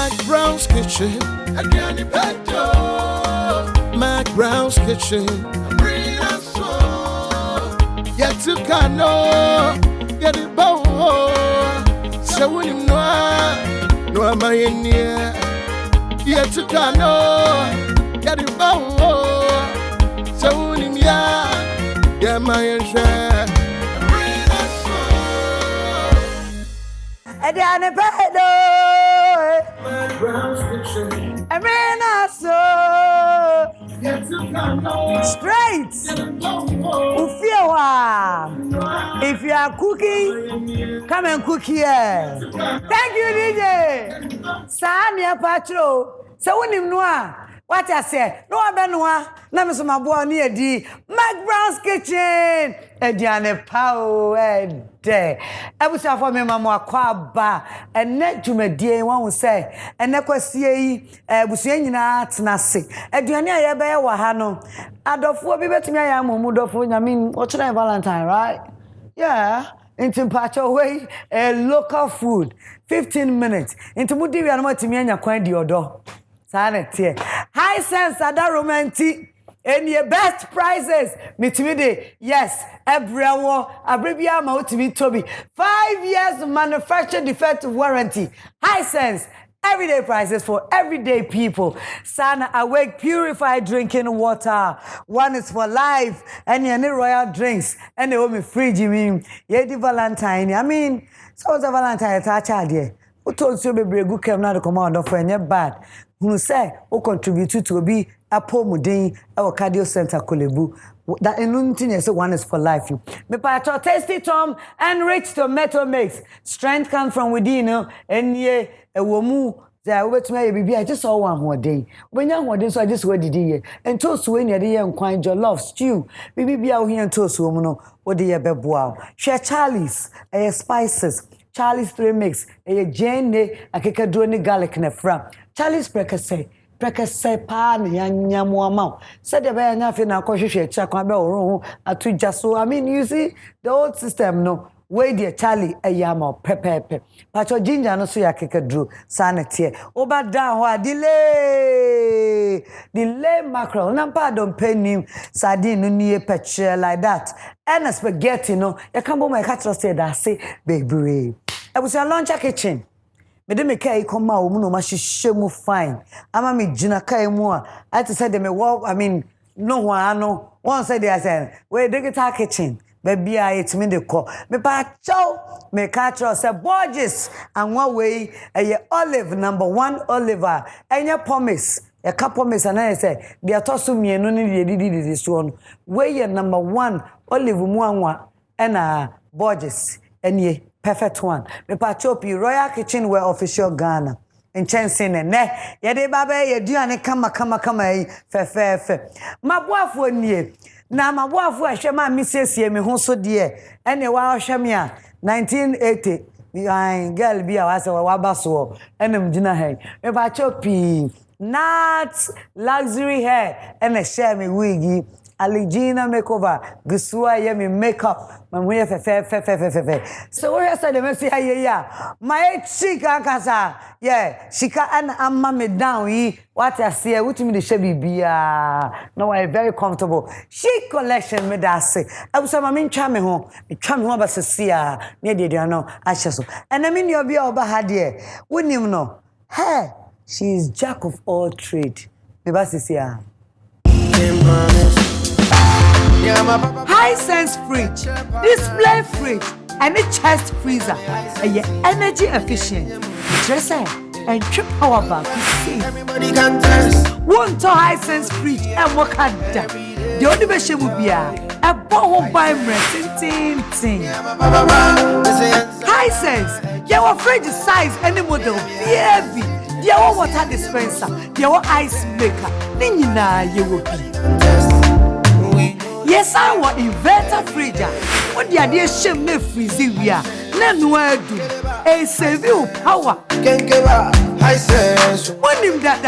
McBrown's kitchen. McBrown's kitchen. Yet to cano, get it bow. So when you know, no, am I in here? Yet to cano, get it bow. So when you know, yeah, my share. Adiane pedo, McBrown's kitchen. Arena so straight. Ufiewa. If you are cooking, come and cook here. Thank you, DJ. Sanya patro. So when you know what I say, no abenwa. Na me so mabo ni edi McBrown's kitchen. Ediane pao ede. Ebusa for me mama akwaba. Ene dwumadie won say ene kwasie yi ebusua nyina tenase. Eduane aye be wa ha no. Adofo bi betumi aye amomu dofo nyame o kire Valentine, right? Yeah. Into pacho way a local food 15 minutes. Into mudi wi anoma timi anya kwan di odo. Sanet here. High sense ada romantic. And your best prices, Mitimide, yes, Ebrewo, Abribia Mautimi Toby, 5 years manufacturer defective warranty, high sense, everyday prices for everyday people. Sana Awake purified drinking water, one is for life, and any royal drinks, and they will be free, Jimmy. Yedi Valentine, I mean, so was a Valentine, it's child here. Who told you to be a good camera to come out of when you're bad? Who say, who contribute to be a pomudin, our cardio center Kolebu. That in say one is for life. You me pato tasty Tom and rich tomato mix. Strength comes from within, and ye a womu. There wait me I just saw one more day. When young one so I just waited here and toast when you're there and quite your love stew. Maybe be out here and toast woman. What do you bebo? Share Charlie's spices. Charlie's 3 mix. A Jane, a kikadroni garlic and a fra. Charlie's Prekase pa nyamu amount. Said the bear nothing now conscious check on bell at just so I mean you see the old system no way dear Charlie a yamo pepe. But your ginger no so ya keke drew sanity. Oba down wa delay mackerel. Nampa don't pay him sardine no near petre like that. And a spaghetti no you can't my catch say that say baby. I was a lunch kitchen. Me de me kai koma o mu no ma hihye fine ama me gina kai mu a I to say de me walk I mean no one no one said they said we digital kitchen baby it me de call me pa chow me catch us say Borges and one way olive number 1 oliver enya promise a couple miss and I say they are tossing me no need this one way number 1 olive mu anwa and Borges and perfect one. Me pachopi Royal Kitchen where official Ghana. In Chensin and ne. Yede babe ye duane kama fe. Ma boafo nie. Na ma boafo ahwe ma misesie me ho so de. Ene wa ahwe me a 1980. Girl bi a wase wa baso. Enem gina he. Me pachopi Nats luxury hair. Ene share me wigi. Aligina makeover, Gusua yemi makeup, my fe. So where I said the message yeah. My chica casa, yeah, shika and amma me down ye. What I see, what me the shabby be no, I very comfortable. Chic collection me that say. I was a mean charming home, charming home as a seer, near the no, ashes. And I mean you'll be over her dear. Wouldn't you know? Hey, she is jack of all trade. Me basisia. High sense fridge, display fridge, and a chest freezer. Energy efficient. Dresser and trip power bank. Everybody can test. One to high sense fridge and what can that? The only version will be a bottle by tin. High sense. Your fridge size any model. Heavy. Your water dispenser. Your ice maker. Nina you will be. Yes, I want inverter fridge. What the idea shame me freezy we are. No do. A save you power. Can't give up. High sense. What him that?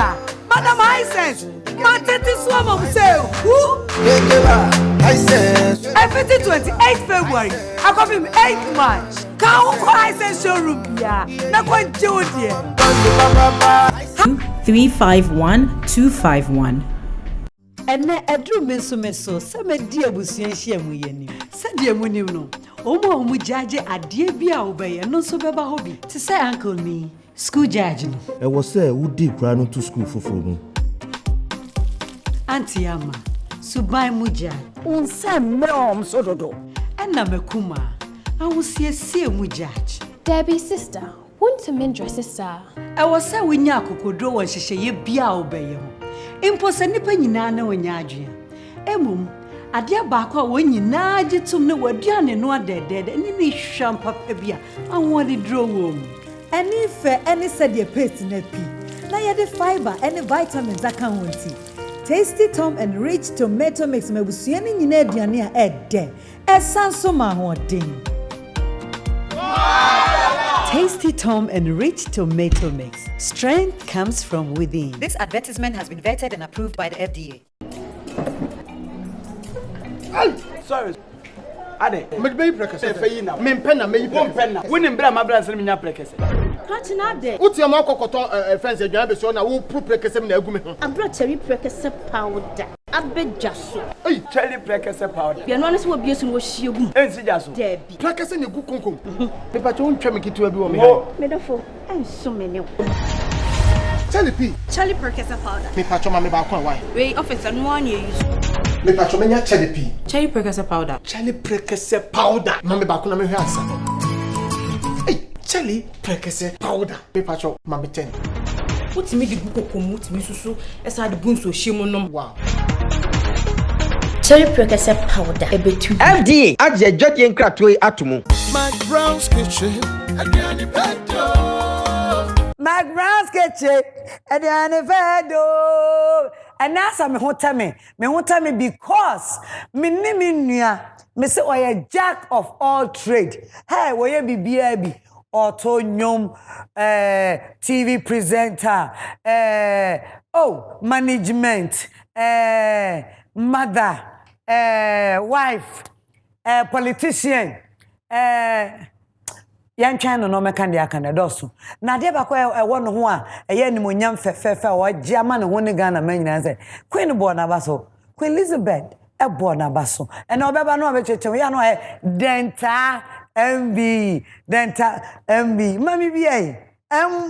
Madam High sense. Martin swam of sale. Who? Can't give up. High sense. Everything 28 February. I come him 8 March. Can't High sense showroom. Yeah. Not quite Jody. Don't give up. 351 251. Ene edru meso se me di abusua hia mu yeni se die mu nim no omo jaje ade bia obeye no so beba hobi ti say uncle ni school judge no e wo say udi kra no to school foforo mu auntie ama subai mu judge unse mom so dodo ena mekuma awusiesie mu judge Debbie sister want to mend your sister e wo say wonya akokodo won hyehyeye bia obeye ho impo se nipa nyina na wonya adwea emum ade baako a wonyina agitum ne waduane no adedede ni ni hwam papa bia awon draw wom ani fe ani said paste na pi na ye the fiber any vitamins aka wonti Tasty Tom and Rich Tomato Mix mabusua ni nyina aduane a ede esanso ma hoden Tasty Tom and Rich Tomato Mix. Strength comes from within. This advertisement has been vetted and approved by the FDA. Sorry. Ade, MBE prekese fe yi na. Me penna me yi penna. Woni mbra ma bra nsem nya prekese. Kratina de. Uti am akokoto fence adwan be so na wo pro prekese na agu me ho. Abra cherry prekese powder. Abejaso. Ey, cherry prekese powder. Bia no ne so obi esu no hyiegu. Ensi jaso. Debi. Prekese ne gu konkom. Me pa cho ntwa me kitu abi wo me ha. Me dafo. Enso me ne. Cherry P. Cherry prekese powder. Me pa cho ma me ba kwa why. We officer no one use. Me pa cho me nya cherry P. Cherry prekese powder. Cherry prekese powder. Ma me ba kwa na me hwe asa. Ey, cherry prekese powder. Me pa cho ma me 10. Utimi di buko komu utimi susu esa de bunso hyiemu nom. Wow. Cherry prekese powder. Ebetu. MDE aje jodi nkratoi atomo. McBrown's kitchen adriani pedo McBrown's kitchen adriani pedo and asa me hotame because me ni me nua me say oye jack of all trade hey wo ye bibia bi auto nyom TV presenter management mother wife politician yan chano no meka ndi aka na doso na de ba ko e wono ho a eye ni monyam fefefe o je ama ne ho ne Ghana man nyina say Queen bo na baso Queen Elizabeth e bo na baso e na obeba no obecheche ya no Dentaa MBE Dentaa MBE mami bi ai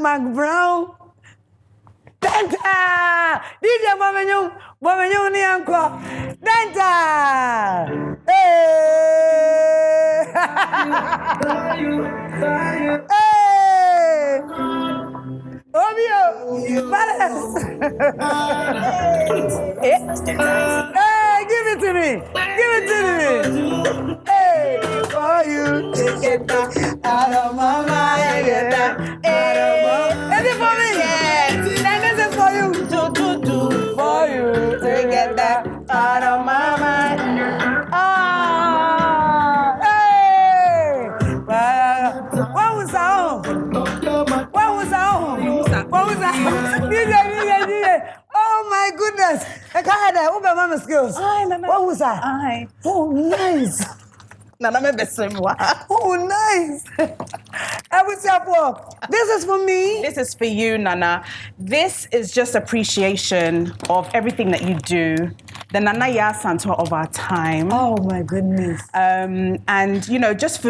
McBrown Dentaa DJ Mamenyu ni anko Dentaa Hey Obio balance Hey give it to me Hey for you take it back out of my mind Is it for me? Yes then this is for you do for you take it back out of my mind Oh my goodness! I can't have Uber mama skills. What was that? Oh nice. Nana me besemwa. Oh nice. I was this is for me. This is for you, Nana. This is just appreciation of everything that you do. The Nana Ya Santo of our time. Oh my goodness. And you know, just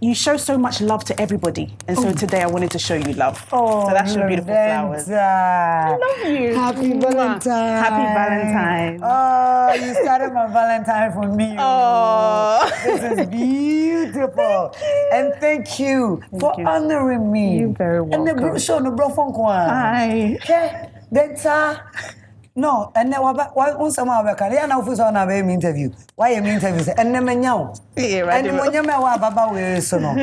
you show so much love to everybody. And so today I wanted to show you love. Oh, so that's your beautiful flowers. I love you. Happy Valentine. Happy Valentine. Oh, you started my Valentine for me. Oh. This is beautiful. And thank you for honoring me. You're very welcome. And the show no bro phone Hi. Okay. Dentaa. No, and now why on some of career now for on a interview. Why am interview? And never know. And when you know about we so no.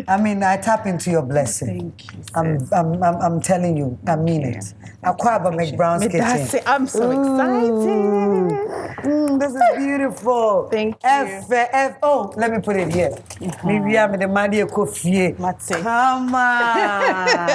I mean, I tap into your blessing. Thank you. I'm telling you, I mean it. I quite McBrown's kitchen. I'm so excited. This is beautiful. Thank you. Oh, let me put it here. Maybe I'm the Madia Coffee. Come on.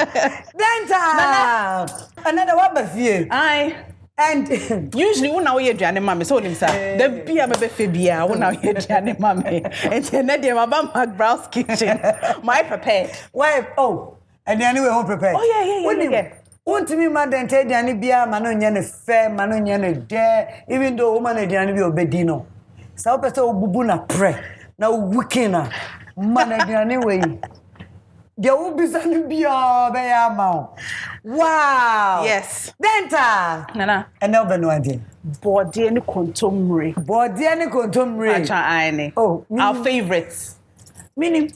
Dentaa. Another one of you. Aye. And usually when I hear Johnny Mammy, so him say, the beer me be fibia. When I hear Johnny Mammy, and then they about McBrown's kitchen. My prepared. Why? Oh, and anyway, home prepared. Oh yeah. Untimi ma Dentaa aduane bia ma no nya ne fe ma no nya ne de even though woman aduane bi obedi no. Sa opese obubu na pre na wukin na ma na aduane we. De ubisa no bia be ya ma. Wow. Yes. Dentaa. Nana. Ene be no ade. Body and contomre. Body and contomre. Oh, our favorites. Meaning?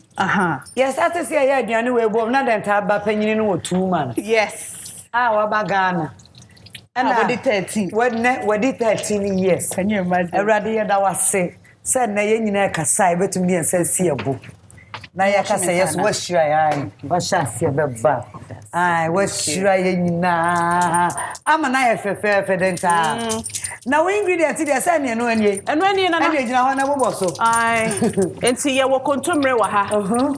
Yes, I say I had the way of not Dentaa ba penny no 2 months. Yes. Our Ghana. And I did 13. What did 13 years? Can you imagine? A radio that was say, said Nayan Kasai, but to me and says, see a book. Nayaka say, yes, what should I? What shall I say about? I was sure na. I'm an IFF Dentaa. Now, ingredients, I send you and when you're not so. I and see your contumre waha,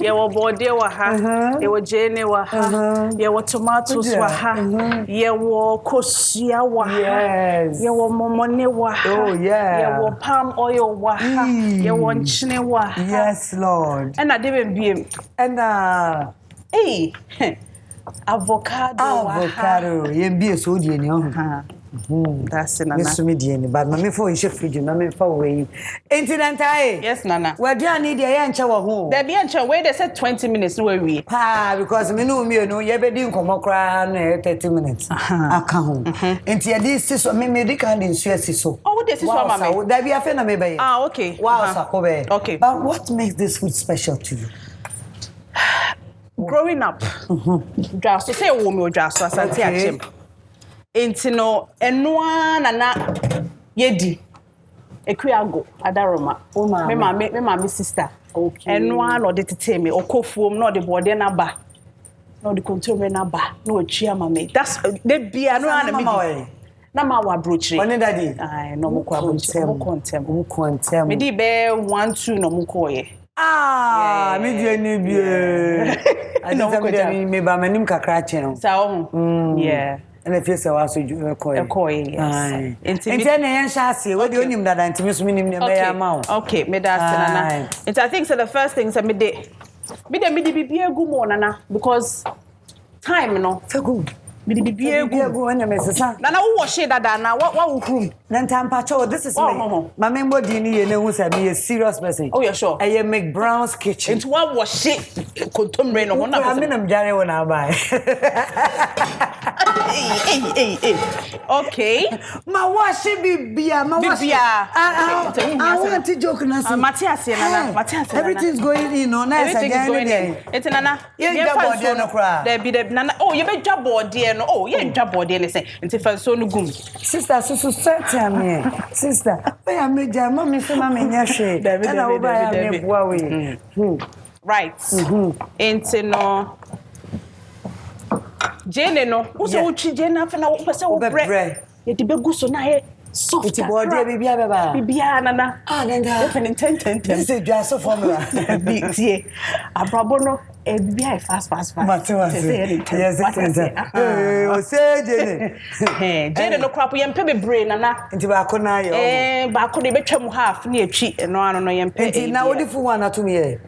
your body waha, your Jenny waha, your tomatoes waha, your cosia waha, your momone waha, oh, yeah, your palm oil waha, your one chine waha. Yes, Lord. And I didn't be and hey. Avocado, be a soldier. That's Nana. Miss Median, but my phone is fridge, no for way. Dentaa. Yes, Nana. Where do I need the answer? There be answer where they said 20 minutes where we. Because me know me, no, you ever didn't come across 30 minutes. I come. And this is what me medical in Suez. So, oh, this is what mamma. There be a friend of me. Ah, okay. Wow, okay. But what makes this food special to you? Growing up, just to say, woman, just as I say, into no, and one and not yedi, a quiago, Adaroma, my sister, okay, and one or the tame or coffee, not the body and abba, not the contour number, no cheer, mamma. That's the be an animal. Nama brooch. When daddy, I no more quantum. Maybe bear 1 2 no more. Ah, me dia ni bie. I don't me ba manim kakra che so yeah. And if you say was koy. Yes. Enti na yen shase, we de onim dada enti me so minim ne be ya ma. Okay, me da nana. And I think so the first thing say me de bibia gu mo nana because time no. Fe good. Me de bibia gu anya me sesa. Nana wo wash dada na what wo room. Dentaa mpacho, this is me. My member di ni ye na hu say me a serious person. Oh, yeah, sure. I am McBrown's kitchen. Into what wash it contomre no na. I mean I'm jare wona buy. Hey. Okay. Ma wash bibia, ma wash. I want to joke na say. Matias nana. Everything's going in no nice again. It's nana. You job board no cra. There be the nana. Oh, you be job board there no. Oh, you job board there say. Into fanso no gum. Sister so set me. Sister, I am major mommy say mommy nyashe. And I will buy me boa we. Right. Into no Jane no, uso uchi Jane afa na wo pese wo bre. Ye de begu so na he soft. Iti body bibia beba. Bibia nana. Ah nanga. Open 10. This is just a formula. Big tie. Abrabo no bibia fast. Yes. O say Jane. Jane no crap ye mpe bebre nana. Nti ba ko na ye. Ba ko de betwam half na etwi no ano no ye mpe. Nti na wodi fu one atum ye.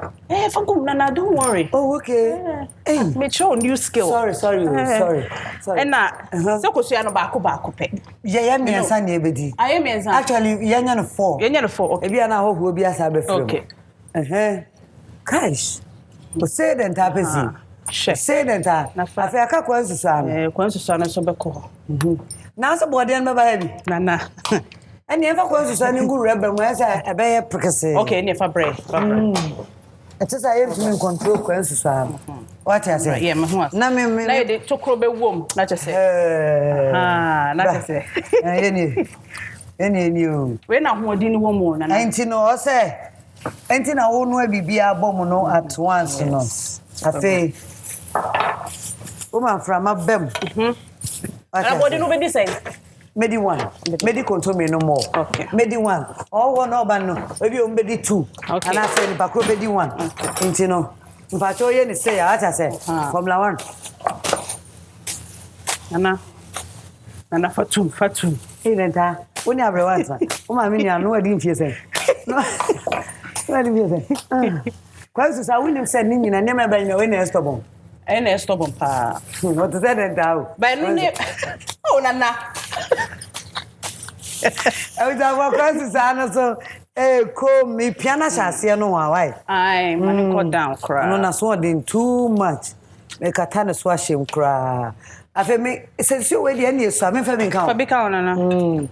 Fagum nana, don't worry. Oh, okay. Hey, me show new skill. Sorry. And na so ko so no ba ko pe. Ye me ansa na ebedi. Aye me ansa. Actually, ye nya no 4. Ye nya no 4. Okay. Ebi ana hoho bi asa be frem. Okay. Gosh. O say Dentaa pesi. Say Dentaa. Afi aka kwansu sa no. Kwansu sa no so be ko. Na so body an be ba bi. Nana. And you never kwansu sa ni nguru ebe mo esa ebe ye prekese. Okay, never break. It is I am to control kwansu sa. What I say? Yeah, na me na de chokro be wom na che say. Na che say. Any o. We na hoodi ni wom na. Enti no o say. Enti na wo no bibia bom no at once no. Afi. Woman from abem. Na body no be this say. Medi 1. Medi control me no more. Okay. Medi 1. All one over no. Maybe o medi 2. Okay. And I say bakro medi 1. Enti no. Mpacho ye ni say ya say. Formula 1. Nana fatu. Hey Dentaa. Oni abre wansa. O ma mi ni anu adi mfie say. No. Adi mfie say. Kwansu sa wini say ni nyina nema ba nyina we na stubborn. And stubborn pa. What is that now? But oh nana. I was about to so come me piano shasi no why. Aye, man cut down cry. No na so den too much. Make a tan so ashim cry. Afa me say so we dey na so me fa me kan. Fa bi kan nana.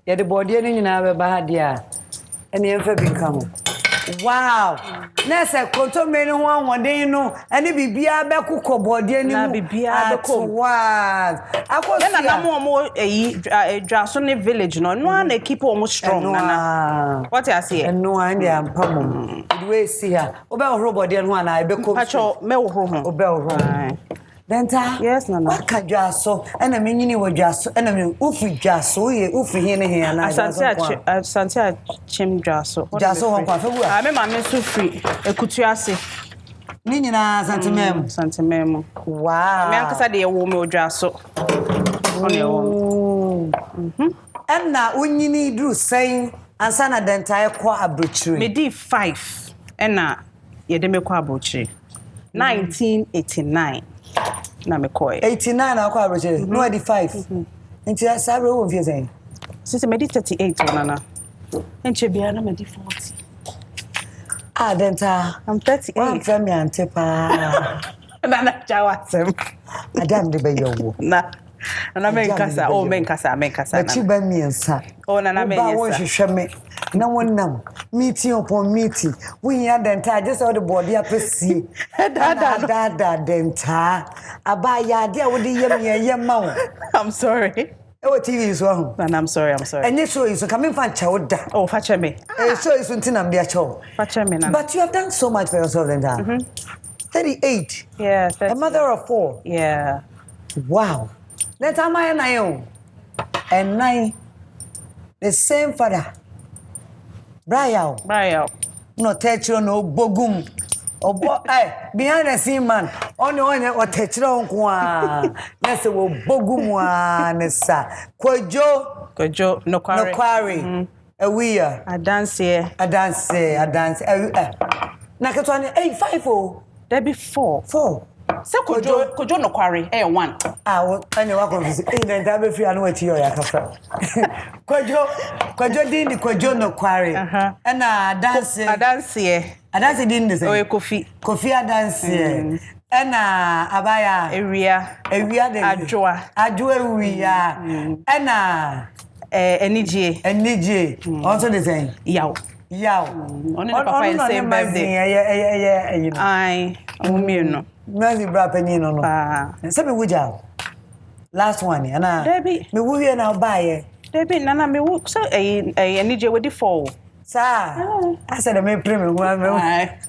Ya de body ni nyina be ba dia. Ene em fa bi kan. Wow. Nessa konto me ni ho anwoden no ene bibia be kokọ body ni mu. Na bibia be ko. Wow. Akosia. Na na mo dwaso ne village no na keep o mo strong nana. What you say? No ande ampam. The way see her. Obe ohro body no na e be ko. Pacho me ohro ho. Obe ohro. Dentaa. Yes nana. Waka dwaso ena me nyini wo dwaso ena me ufi dwaso ye ufi hene he na Asante a chim dwaso. Dwaso ho kwa febu a. Me ma me so free ekutu ase. Ni nyina santimem. Santimem. Wow. Me ankasa de wo me odwaso. One wo. Enna unyini dru sen ansa na dentaa kwa abrochire. Me di 5 ena ye de me kwa abrochire. 1989. Na me koi 89 na kwa abrochire. No di 5. Nti sabre wo mfie sen. Since me di 38 nana. Enche bia na me di 40. Ah dentaa. I'm 38. One from me antepa. Nana jawasem. Adam de be yowo. Na men kasa men kasa na chiba miensa na men ba wo hwehwe me na wonnam meeting upon meeting we ya dentaa just all the body apesie da dentaa aba ya de wo de yem ma wo. I'm sorry. E wo TV so ho. And I'm sorry. Enye show you so come in fan chawo da. Oh fache me. Show you so ntinam de chawo. Fache me na. But you have done so much for yourself dentaa. 38. Yeah, 30. A mother of 4. Yeah. Wow. Let am na yo. And 9 the same father. Brian. No teacher no bogum. Obo behind the scene man. Only o teacher nko a. Na se wo bogum a ne sa. Kojo no kware. Ewiya. A dance. Na keto ani 5 there be 4. Se kojo no kware 1. Anya wa confuse dentaa be free anu ati yo yakafa. Kojo din di kojo no kware. Na dance din de say. Kofi dance. Na abaya ewia de ajoa ewia. Na enije also the same. Yaw. On the papa in same birthday. Aye, no. Mazi bra penny no. Say me wuja. Last one na. Debbie. Me wu here na buy. Debbie nana me wu so enije we di 4. Sir. I said me premium one me. Aye.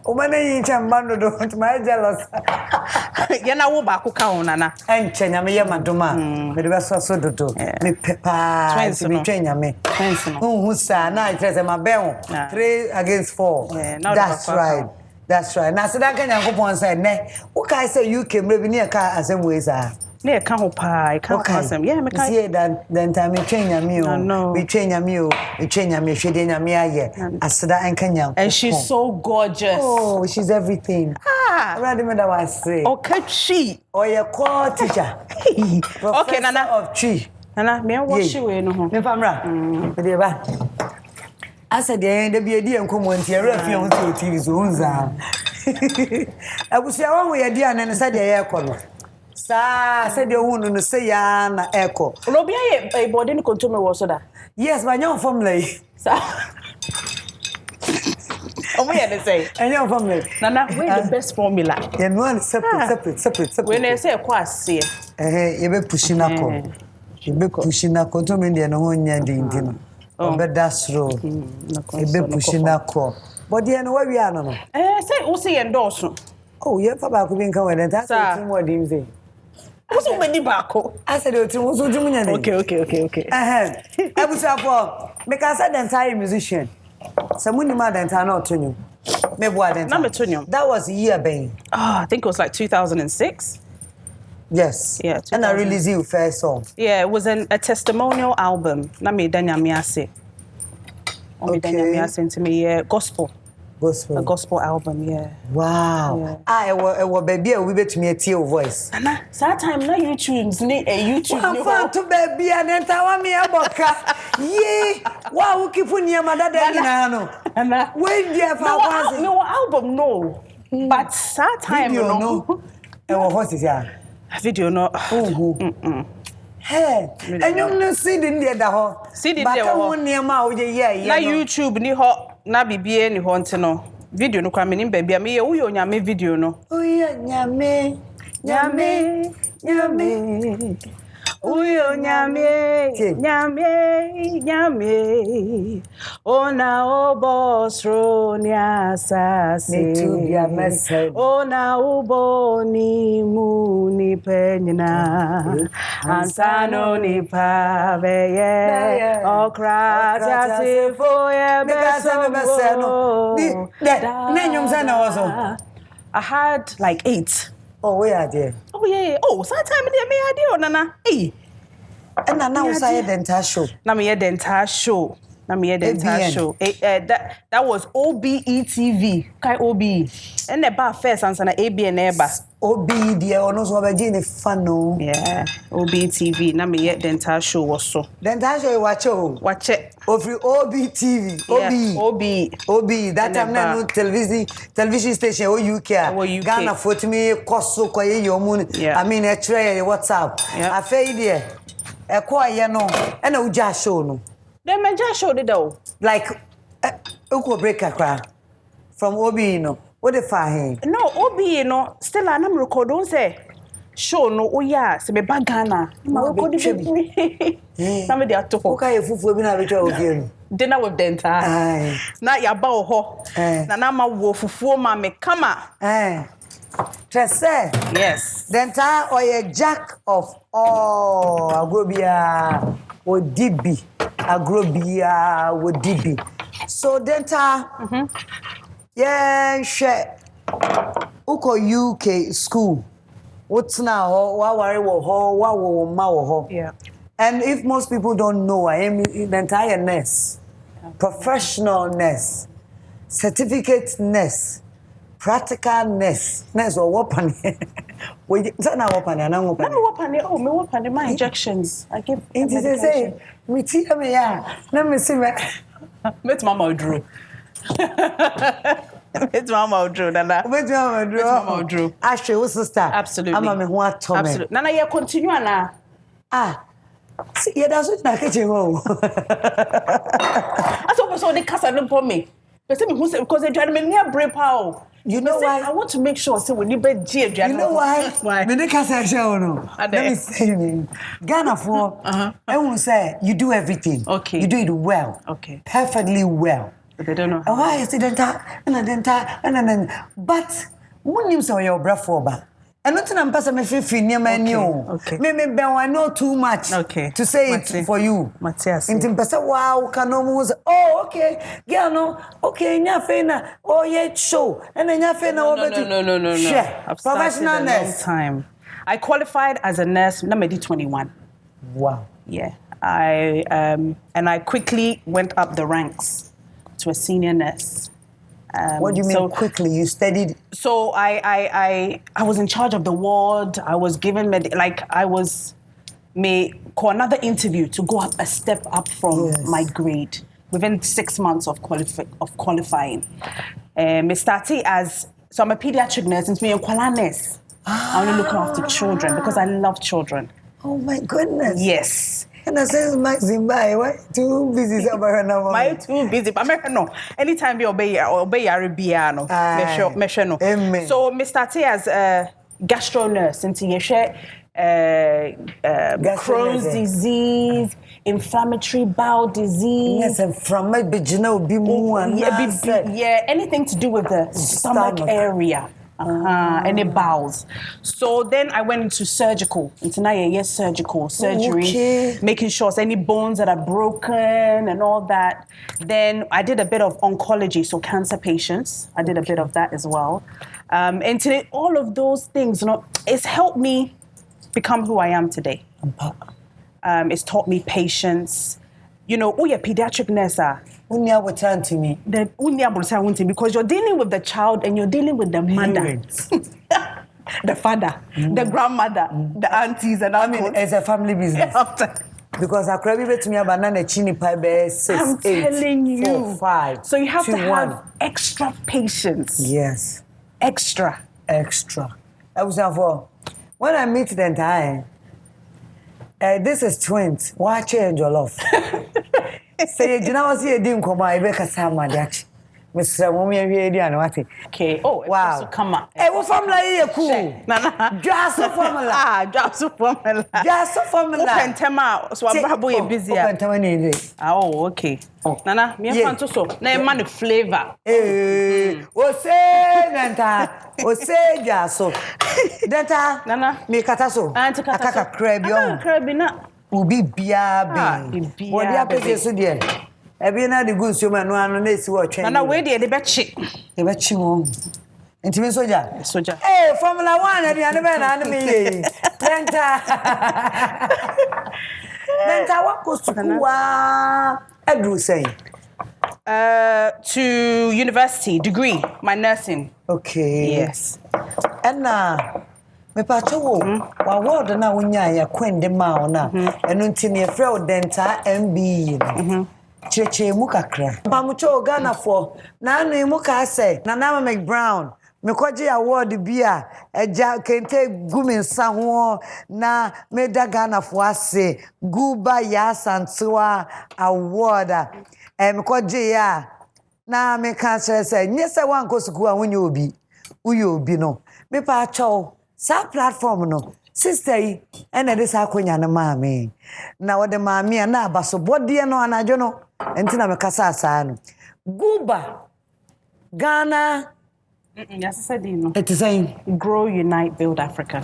Umana yin chambando do my jealous. Ya na wo ba ko ka wona na. Enche nyame ye madoma. Me de so dodo. Me pepa. Me twenya me. Who sa na itrese ma ben 3 against 4. That's right. Now, so that can you go on say, ne? What can I say? You came maybe near car as a ways are. Ne can't hope I can't awesome. Yeah, me can't see that. Then time we train your meal. We train your meal. We train your meal. She didn't your meal yet. I said that and Kenya. And she's so gorgeous. Oh, she's everything. Rather than what I say. Okay, she. Or your core teacher. Okay, Nana of tree. Nana, me wash you no. Me famra. I said, the be and come on here, refuge on TV zones. I was your own way, dear, and said, the aircon. Sir, said your wound on the say, na echo. Robia, a body control me was that. Yes, my young family. Sir. Oh, we had to say, and your family. Nana, we're the best formula. And one separate. When I say, quite see, you be pushing up. You be pushing up, controlling the one dinner. Oh, but that's true. A bit pushing that call. But then where we are no. Say Usi endorse. Oh, yeah, Papa could be coming and that's what you say. Also, many backo. I said, okay. I was up because I didn't tie a musician. Someone mad and turn out to you. That was a year, babe. I think it was like 2006. Yes. Yeah. And I released your first song. Yeah, it was a testimonial album. Na me danya miase. O me danya miase into me gospel. Gospel. A gospel album, yeah. Wow. Yeah. Ah, baby, we bet me a tear voice. Nana, that time na YouTube's YouTube. I'm fun to baby and then tawa me a boka. Ye, wow, keep on your mother no. Nana, when dear for no album no. But that time video no. And what is ya? Video no. Hey, and you no see the near the hall. See the but I won't near my yeah. Na YouTube ni ho na bibie ni ho nti no. Video no kwa me baby me wo yo nyame video no. Oh yeah, nyame. Uyo nyame ona obosro ni asase ona uboni muni penyina ansano ni paveye okrata sifo ye beso nenyum sana wazo. I had like 8. Oh, where are they? Oh yeah. Oh, sometime they me idea, Nana. Hey. And now was a dental show. Na me dental show. That was OBE TV. Kai OBE. And the bar first and sana ABN eba. OBE dear or no so be fun no. Yeah. OBE TV. Na me dental show was so. Dental show watch it. Of OBE TV. OBE. That time no television station or UK. Ghana for me cost so kwa your moon. I mean a tray WhatsApp. I feel there. A quiet no. And a just show no. Then me just showed it though. Like uko break a cry from OBE no. What the fine? No, OBE no. Still I'm record don't say. Show no oh yeah, se me ba Ghana. Ma record it. Na me dey ato. Okay, fufu bi na be twa ofie. Dinner with dental. Na ya ba ho. Na ma wo fufu ma me kama. Tresse. Yes. Dental or a jack of all agrobia or DB. Agrobia or DB. So dental. Yeah, share. Uko UK school. What's now? Yeah. And if most people don't know, I am the entire nurse, professional nurse, certificate nurse, practical nurse or weapon. We not weapon. Oh, me weapon. My injections. I give. Say, me tea me ya. Let me see me. Met Mama Drew. It's Mama Drew, Nana. Wait, Mama Drew. Ashley, what's the star? Absolutely. I'm a what Tommy. Absolutely. Nana, you continue na. See, yeah, that's what I catch you home. I saw the casa no for me. But say me who say because they drive me near brain power. You know why? I want to make sure say when you be G. You know why? Why? Me the casa show no. Let me say Ghana for. I won't say you do everything. Okay. You do it well. Okay. Perfectly well. But they don't know. Why is it dental and but when you say your breath for ba. And nothing I'm passing me feel near my new. Okay. Me I know too much. Okay. To say it for you. Matthias. Intim pesa wow kanomu oh okay. Girl no okay nya fena oh yeah show and nya fena No. Share. I've Professional started a nurse. long time. I qualified as a nurse when I did 21. Wow. Yeah. And I quickly went up the ranks to a senior nurse. What do you mean quickly? You studied? So I was in charge of the ward. I was given I was made for another interview to go up a step up from my grade within 6 months of qualifying. I started as I'm a pediatric nurse and me a kwala nurse. I only look after children because I love children. Oh my goodness. Yes. And I says Maxim by why too busy now. My too busy, but no. Anytime you obey Arabiano, no. Amen. So me started as a gastro nurse until you share Crohn's disease, inflammatory bowel disease. Yes, and from my beginner be more anything to do with the stomach area. And the bowels. So then I went into surgical. Surgery, making sure any bones that are broken and all that. Then I did a bit of oncology, so cancer patients. I did a bit of that as well. And today, all of those things, it's helped me become who I am today. It's taught me patience. you know, oh, you're pediatric nurse. Unya will turn to me. The unya will say because you're dealing with the child and you're dealing with the mother, the father, the grandmother, the aunties, and I mean, it's a family business. Because I cry to me a banana chini pie bear 6, I'm 8, telling you. 4, 5. So you have 2, to 1. have extra patience. Yes. Extra. I was for when I meet the entire. This is twins. Why change your love? Say, you know, I see a dim come by Becca Sama, Mr. Woman here, and what? Okay. Oh, wow. So come on. Hey, what family are cool? Just a formula. Just a formula. Just a formula. Open tema. So I'm probably busy. Open tema. Oh, okay. Nana, me a fan so. Na man flavor. O say Dentaa. Jaso. Dentaa. Nana. Me kataso. Akaka crab yo. Crab na. Ubi biabe. What dia pese so dia. Ebi na the goods you man no anu na esi wo twen. Nana we dey be chi. Dey be chi mo. Intimi soja. Soja. Hey, Formula 1 ade ane be na ane me ye. Dentaa. Dentaa what goes to wa Edru say. To university degree, my nursing. Okay. Yes. And me pacho wo wa word na wonya ya kwende ma ona enu ntini e frɛ Dentaa MBE. Cheche mu kakra. Pamucho Ghana for na anu mu ka say na na McBrown's me kwaji award bia eja kente gumi nsa ho na me da Ghana for ase guba ya santua award me kwaji ya na me ka say nyese wan kosuku a wonye obi uyo obi no me pa cho sa platform no sister yi ene de sa akonya na maame na wo de maame na abaso bode no anajo no enti na me kasa asa no guba Ghana. Yes, I said no. It is saying grow, unite, build Africa.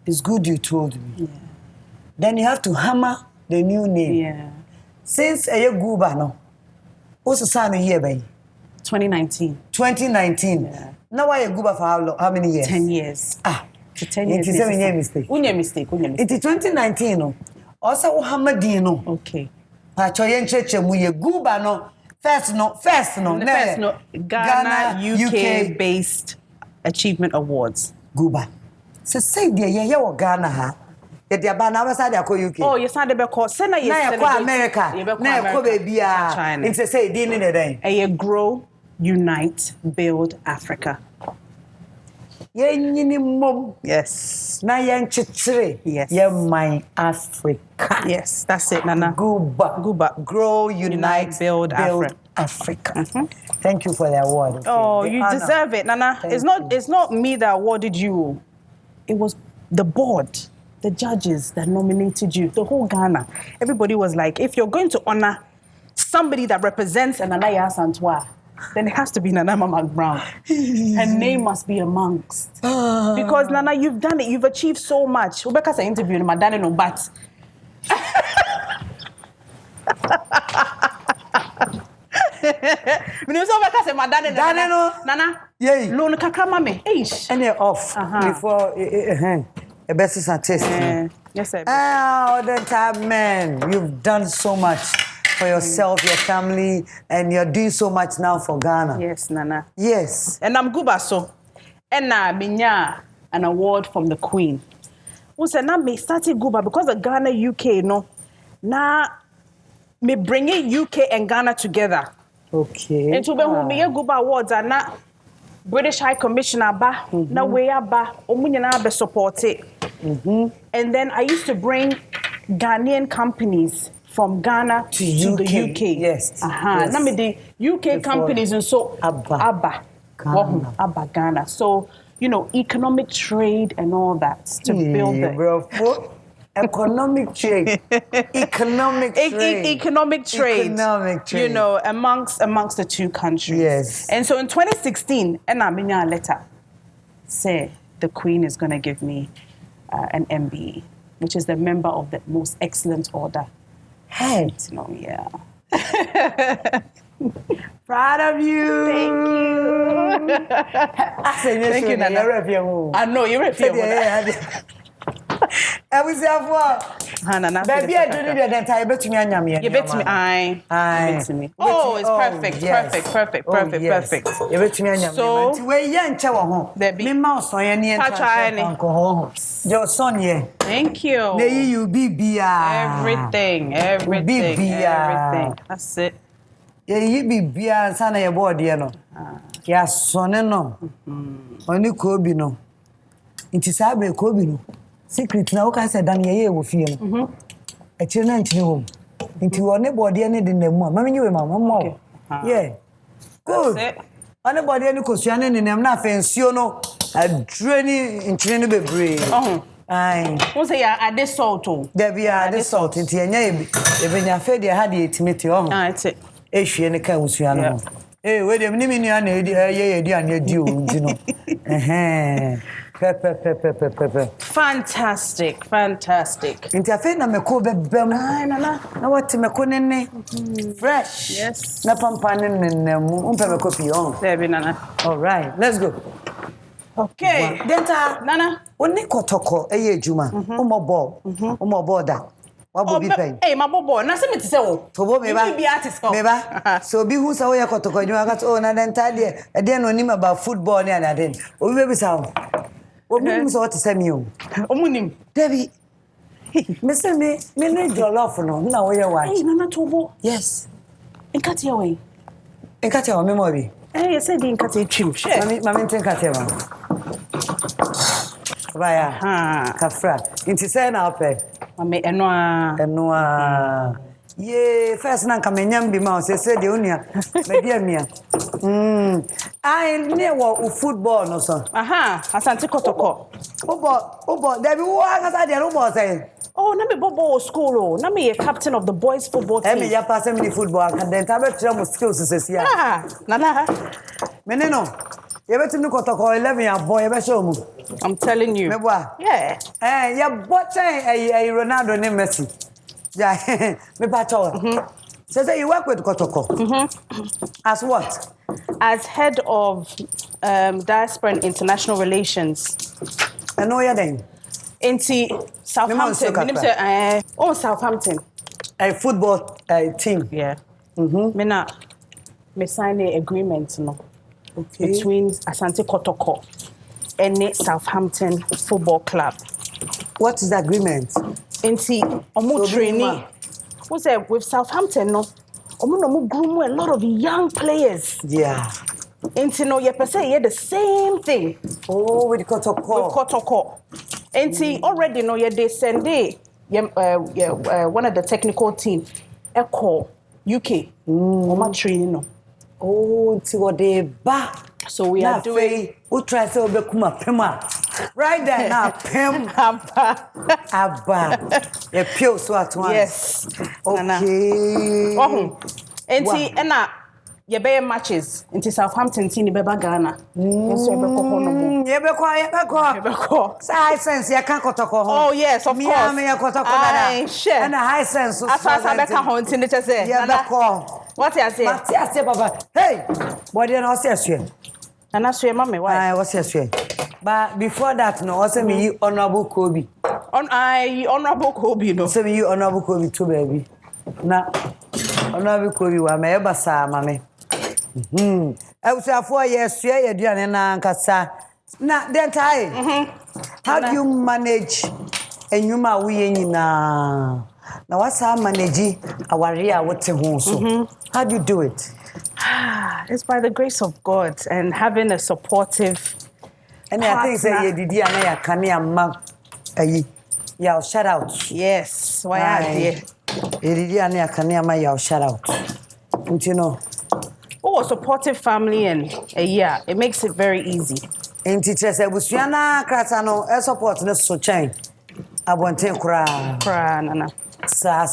It's good you told me. Yeah. Then you have to hammer the new name. Yeah. Since a Guba no. What's the sign here by? 2019. 2019. Yeah. Now why a Guba for how many years? 10 years. For 10 years. It is a mistake. Unya mistake. It is 2019 no. Also hammer no. Okay. Pachoyen cheche mu ye Guba no. First no. Ghana UK based achievement awards. Guba. So say there ye Ghana ha. Ye dia ba na we say dey UK. Oh, you say dey be call. Say na ye America. Na ye baby a. It's say dey ni dey. Ye grow, unite, build Africa. Ye nyini mom. Yes. Na ye nchichire. Yes. Ye my Africa. Yes, that's it, Nana. Guba. Grow, unite, build Africa. Thank you for the award. Okay? Oh, the you honor. deserve it, Nana. It's not me that awarded you. It was the board, the judges that nominated you. The whole Ghana. Everybody was like, if you're going to honor somebody that represents an Anaya Santua, then it has to be Nana McBrown. Her name must be amongst. Because Nana, you've done it. You've achieved so much. Rebecca's interviewed him, Madani no but. Nana. Yay. Loan kakama me. Eish. And you're off before a best is a test. Yes, sir. Oh, Dentaa man, you've done so much for yourself, your family, and you're doing so much now for Ghana. Yes, Nana. Yes. And I'm Guba so. And minya an award from the Queen. Who said na me started Guba because the Ghana UK no. Na me bringing UK and Ghana together. Okay. And to be who me Guba awards are na British High Commissioner ba na we ba omunyana be support it. And then I used to bring Ghanaian companies from Ghana to the UK. Yes. Yes. Na me the UK companies and so Abba Ghana. So, you know, economic trade and all that to build the economic trade. Economic trade. You know, amongst the two countries. Yes. And so in 2016, and I mean a letter say the Queen is going to give me an MBE, which is the member of the most excellent order. Hey. No, yeah. Proud of you. Thank you. Thank you, Nana. I know you're a Nana. Baby, I don't need that. I bet me anyam. You bet me. I. Oh, it's perfect. Perfect. You bet me anyam. So we yan chewa ho. Me mouse on yan yan. Alcohol. Your son ye. Thank you. Ne you be everything. That's it. You be bia sana your body no. Ya sonne no. Oni Kobe no. Inti sabe Kobe no. Secret na woka say dan ye wo fie no. E chire na ntine wo. Inti wo ne body ne de na mu. Mama nyiwe mama. Yeah. Good. One body ne kosua ne nem na afensuo no. Adreni ntine no bebre. Aye. Who say ya ade salt o? There be ade salt inti enya e be nya fe de ha de etimete o. Ah, it's it. Ehwie ne ka usua no. We dem ni mini ana ye di ane di o nti no. Fantastic. Inti afi na meko bebem. Ai nana. Na wati meko nene. Fresh. Yes. Na pampa nene mu. Umpe meko pi on. There be nana. All right, let's go. Okay. Dentaa. Nana. Oni kotoko eye ejuma. Umo ball da. Wabo bi pen. Eh, my bobo. Na se me ti se wo. Tobo meba. You be artist ko. Meba. So bi hu sa wo ye kotoko ejuma ka oh na Dentaa de. E de no nim about football ne na den. Obi be bi sa wo. Obi mi so what say me o. Omunim. Debbie. Me say me ne jollof no na wo ye wa. Eh, Nana Tobo. Yes. Nkati we. Nkati wa me mo bi. Eh, you said nkati trim. Share. Mami nkati wa. Baya. Kafra. Inti say na ope. Mami enoa. Ye first na kamenyam bi ma o se de onia. Me dia mia. I near wo football no so. Asante Kotoko. Obo, there be wo aka dey no say. Oh, na me bobo school o. Na me captain of the boys football team. Me ya pass me football aka Dentaa be try mo skills sesia. Nana. Me no. You bet me Kotoko 11 year boy you be show mu. I'm telling you. Me boa. Yeah. Ya boche Ronaldo ne Messi. Yeah, me pa chow. So you work with Kotoko. As what? As head of diaspora and international relations. I know your name. Inti Southampton. Southampton. A football team. Yeah. Me sign an agreement no. Okay. Between Asante Kotoko and Southampton Football Club. What is the agreement? Inti omo training. What's that with Southampton no? Omo groom a lot of young players. Yeah. Inti no ye per se the same thing. Oh, with Kotoko. Inti already no ye they send one of the technical team call UK. Oma training no. Oh, it's what they ba. So we are doing. Who try to be kuma pema? Right there now, pem abba. A pure swat one. Yes. Okay. Oh, enti ena ye be matches into Southampton team beba Ghana. Yes, you be ko no mo. Ye be ko. High sense ya kan Kotoko ho. Oh yes, of course. Me ya Kotoko dada. And a high sense. Asa be ka ho nti ne chese. Ye be ko. What you say? What you say, Baba? Hey, what do you know? Say, and I swear, mommy, why? What's your swear? But before that, no, also me honorable Kobe. Honorable Kobe, no. So me honorable Kobe too, baby. Na honorable Kobe, wa me eba sa mame. I was 4 years, swear you do na nkasa. Na Dentaa. How do you manage enyuma we nyina? Now what's our manage our area what so? How do you do it? It's by the grace of God and having a supportive and I think say you did and I can yeah, shout out. Yes, why are here? You did and I can shout out. You know. Oh, a supportive family and yeah, it makes it very easy. And teacher said Busiana Kratano support no so chain. I want to cry. Nana. Sa.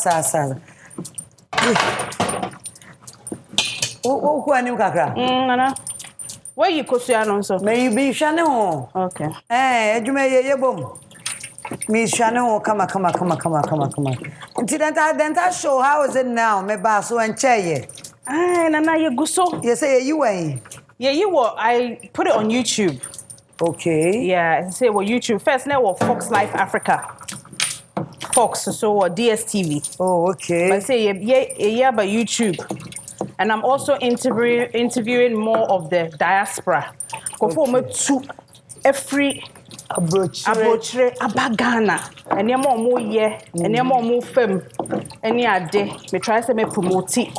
Who are you, Kakra? Nana. Where you Kosiano so? May you be Shano. Okay. You may ye boom. Me Shano, come. Dentaa show, how is it now? Me basso and chair. Nana, you go so. You say you ain't. Yeah, you were. I put it on YouTube. Okay. Yeah, say YouTube. First, now Fox Life Africa. Fox so or DSTV. Oh, okay. But say yeah by YouTube. And I'm also interviewing more of the diaspora. Go me to every abrochire abagana. And yam more ye, and yam more fem. Any ade, me try to me promote it.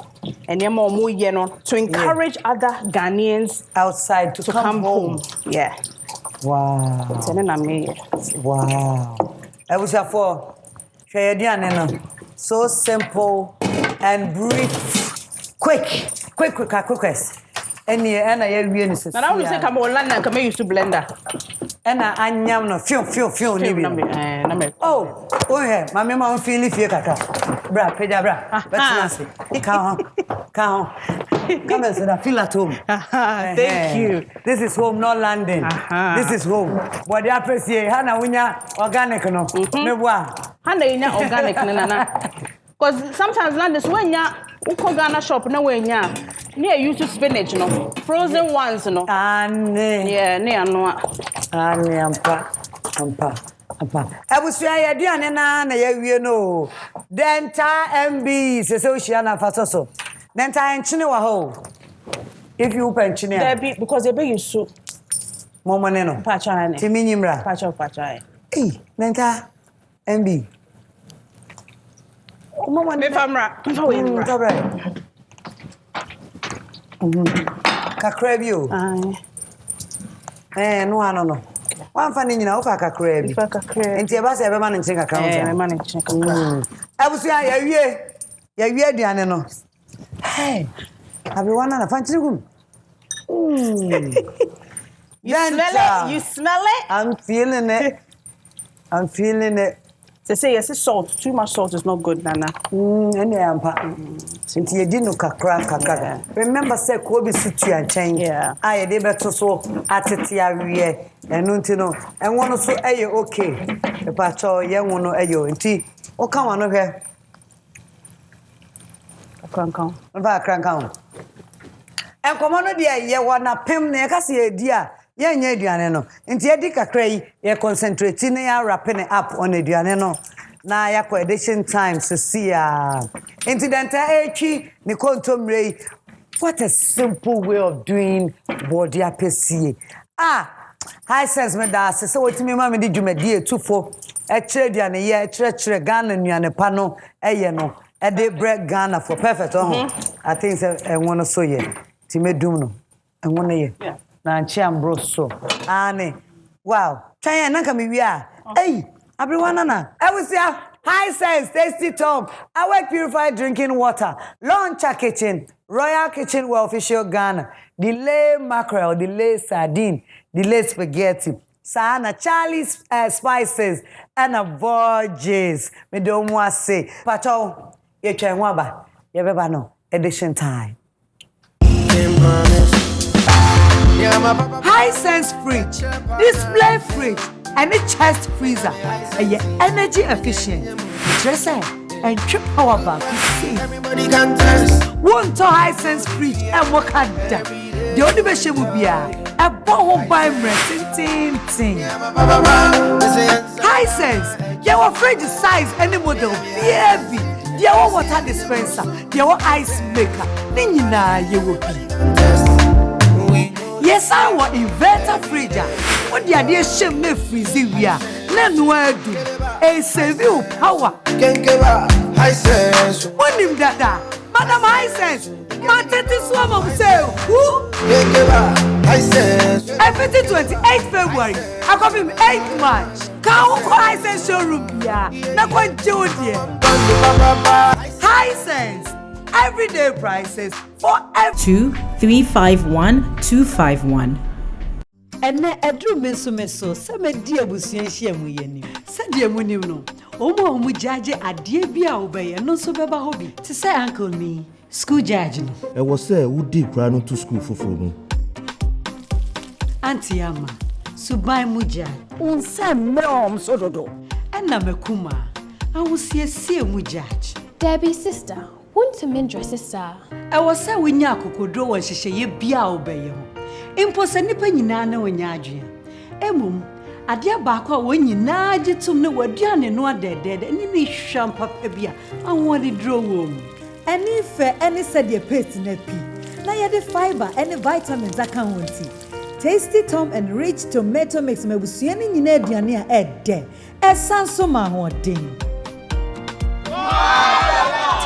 And yam more ye no to encourage other Ghanaians outside to come home. Yeah. Wow. Wow. I was for so simple and brief. Quickest. And I use it. And I would say, come on, London, come used to blender. And I am no few. Oh, yeah, my mama feel if you kaka. Bra, pedabra. But nasty. Come and say, I feel at home. Thank you. This is home, not London. This is home. What I appreciate, Hannah, when you're organic, no. Hannah, you're organic, nana. Because sometimes London's when you're Ghana shop, no way, near you to spinach, no. Frozen ones, no. Yeah, near no. Ampa. I was say I did na you know. Dentaa MBE says Oceana Fasoso. Dentaa enchine wa ho. If you open enchine. There be because they be you so. Momo neno. Pacha ne. Timi nyimra. Pacha. Eh, Dentaa MBE. Momo me famra. Kakra bi o. No. One funny nyina ofa kakra bi. Enti e ba se e be ma nchen kakra o. Me ma nchen kakra. Abusu ya wie aduane no. Hey. Abi wana na fanchiri gum. You smell it? I'm feeling it. They say yes, salt. Too much salt is not good, Nana. Any ampa. Since you didn't kakra. Remember, say Kobe situ and change. Yeah. I did better so at it here and no. And one also ayo okay. The pacho young one ayo and tea. Oh, come on over. Crank. And come on, dear, ye wanna pim near Cassia, dear. Ye no. Inti edi kakra ye concentrate na ya wrapping up on eduane no. Na ya ko edition time se sia. Inti Dentaa echi ni kontomrei. What a simple way of doing body apesi. High sense me da se wotimi ma me di dwumadi etufo. E kire eduane ye e kire Ghana nuane pa no eye no. E de bread Ghana for perfect I think say enwono so ye. Ti medum no. Enwono ye. Yeah. Na chiambro so. Ane. Wow. Try na ka me wi a. Hey, everyone na. I will say high sense tasty top. Our purified drinking water. Launcher kitchen. Royal Kitchen with official Ghana. Delay mackerel, delay sardine, delay spaghetti. Sana Charlie's spices and a Borges. Me don't want to say. Pacho, ye try waba. Ye beba no. Edition time. High sense fridge, display fridge, and a chest freezer. And your energy efficient. Dresser and trip power bank. Everybody can test. One to high sense fridge and what can that? The only version will be a bottle by tin. High sense, your fridge size any model, baby. Your water dispenser, your ice maker, Nina, you will be. Yes, I want inverter fridge. What the idea shame me freezy we are. None do. A save you power. Can't give up. High sense. What him that? Madam High Sense. Martin this woman say who? Can't give up. High sense. Everything 28 February. I come him 8 March. Can't go High Sense showroom here. Not going to do it. High Sense. Everyday prices for every 2351251. Ene edru meso se me di abusuan hia mu yeni. Se die mu nim no. Omo jaje ade bia obeye no so beba ho bi. Ti say uncle ni school judge no. E wo say wo di kra no to school foforo mu. Auntie ama. Subai mu ja. Unse me so dodo. Ena mekuma. Awusiesie mu judge. Debbie's sister. Want to mindre sister. I was say we nya kokodo won hyehyeye bia obeye ho. Impo se nipa nyina na onya adwen. Emum Adia baako a wonyina gitum ne waduane no adedede ni ne hwam papa bia awon de draw wom. Any fe any said your paste na pi. Na ye the fiber any vitamins aka wonti. Tasty Tom and Rich Tomato Mix mabusua ni nyina aduane a ede. Esanso ma hodin.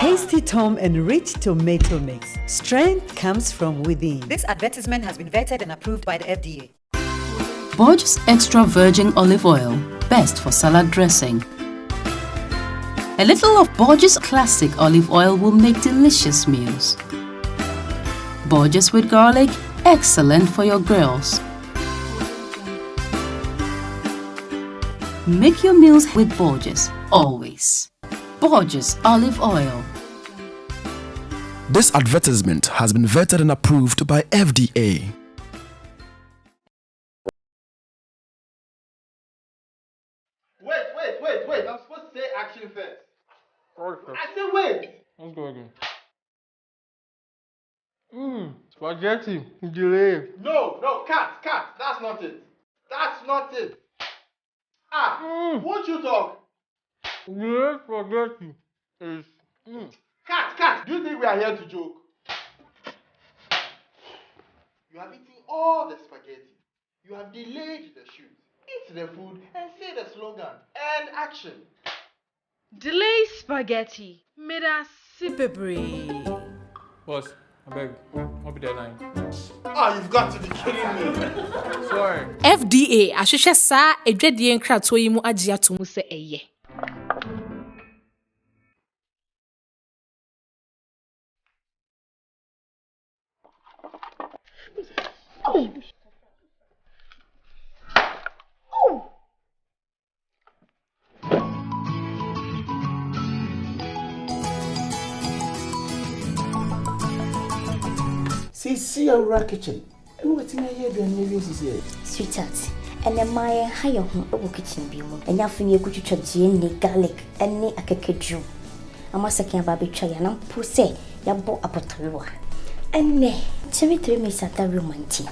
Tasty Tom and Rich Tomato Mix. Strength comes from within. This advertisement has been vetted and approved by the FDA. Borges Extra Virgin Olive Oil, best for salad dressing. A little of Borges Classic Olive Oil will make delicious meals. Borges with garlic, excellent for your grills. Make your meals with Borges, always. Borges Olive Oil. This advertisement has been vetted and approved by FDA. Wait. I'm supposed to say action first. I said wait. Let's go again. Spaghetti. Delay. No, cat. That's not it. Won't you talk? Delay spaghetti is. Cat. Do you think we are here to joke? You have eaten all the spaghetti. You have delayed the shoot. Eat the food and say the slogan. And action. Delay spaghetti. Made us sipebre. Boss, I beg. I'll be deadline. You've got to be kidding me. Sorry. FDA ahwehwe saa edwadie nkrato yi mu agye ato mu se eye. See your kitchen. And what's in here doing here? Sweetheart, and then my higher home over kitchen bill. And now for you could you garlic and a cake. I must say about betray and I'm pussy, ya bought a potato. And nay, Timmy Miss at the romantic.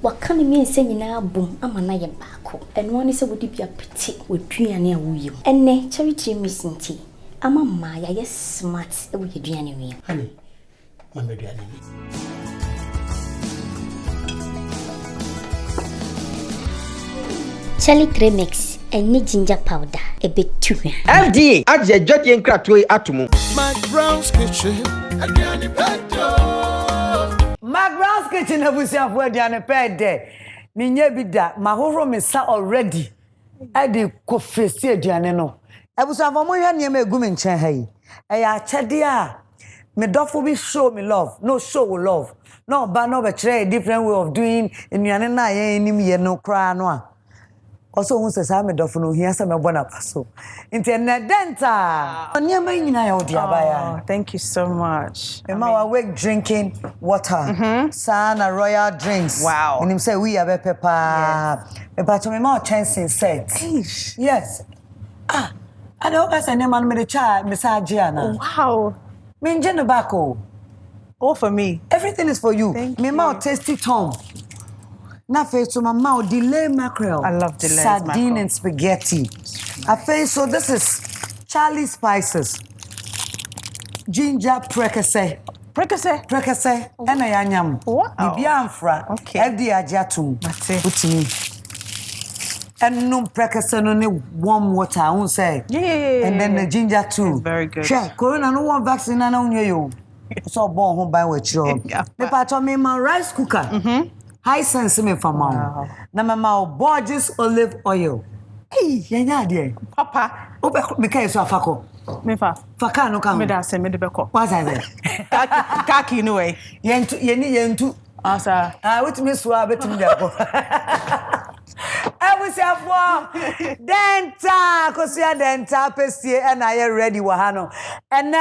What can you mean saying now boom? I'm an iron back. And one is a would be a petite with Triania William. And nay, charity missing tea. I'm a Maya, yes, smart with your January. Honey, Mamma Charlie Mix and ginger powder a bit too. FDA adje jodie nkratwe atomu. McBrown's kitchen aduane pedo. McBrown's kitchen abusiafo aduane pede. Ninye bida mahoro mesa already. Ade ko fesi aduane no. Abusiafo mo hwa niam egu me nchen ha yi. Eya chede a me dofo bi show me love. No show love. No ba no be try a different way of doing aduane na ye nim ye no kra no a. Also who says I'm a doffino here some bona paso. Internet Dentaa. Thank you so much. Emma wake drinking water. Sana royal drinks. Wow. And him say we have a pepper. But me more chance in set. Yes. I don't guess any man me the child Gianna. Wow. Me Jenabako. All for me. Everything is for you. Thank me you. more tasty Tom. Na face to my mouth, delay mackerel. I love delay sardine mackerel. and spaghetti. I face so this is Charlie spices. Ginger precasse. Precasse. And a yanyam. Wow. Bibianfra. Okay. FD ajatum. Put me. And no precasse no warm water. I won't say. Yeah. And then the ginger too. It's very good. Sure. Corona no one vaccine and on you. So born home by what you. Me part of me my rice cooker. High sense me for mom. Na mama Borges olive oil. Hey, yanya de. Papa. Obe me kai so afako. Me fa. Faka no kan. Me da se me de beko. What's that? Kaki no way. Yentu. Asa. What me so abetum de ko. Abusiafo Dentaa Kosia Dentaa Pestie and I are ready wahano. And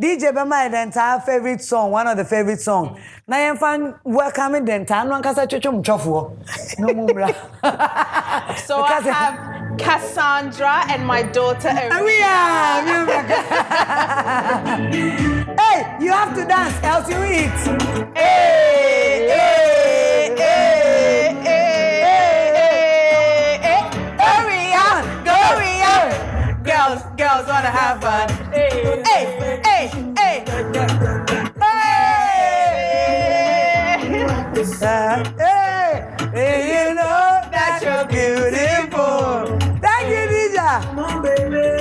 DJ Bema Dentaa favorite song, one of the favorite song. Na yen fan welcoming Dentaa no ankasa chochom chofo. No mumra. So I have Cassandra and my daughter Aria. Hey, you have to dance else you eat. Hey. girls wanna have fun. Hey, hey, hey, hey. Hey, you know that you're beautiful. Thank you, Dija.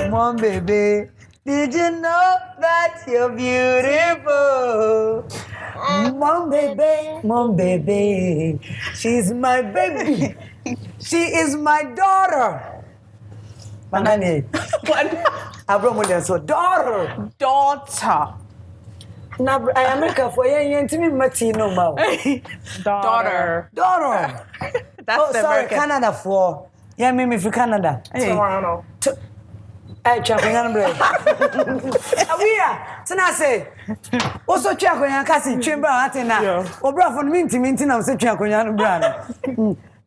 Come on, baby. Did you know that you're beautiful? Mom, baby. She's my baby. She is my daughter. Manani. What? So daughter. Now, America for you, intimate Martino. Daughter. That's the sorry, American. Canada for. Yeah, me for Canada. Toronto. Hey, Chacoyan bread. We are. Say. Also, Chacoyan Cassie, Chamber Athena. Or brought from Minty, I'm saying Chacoyan brand.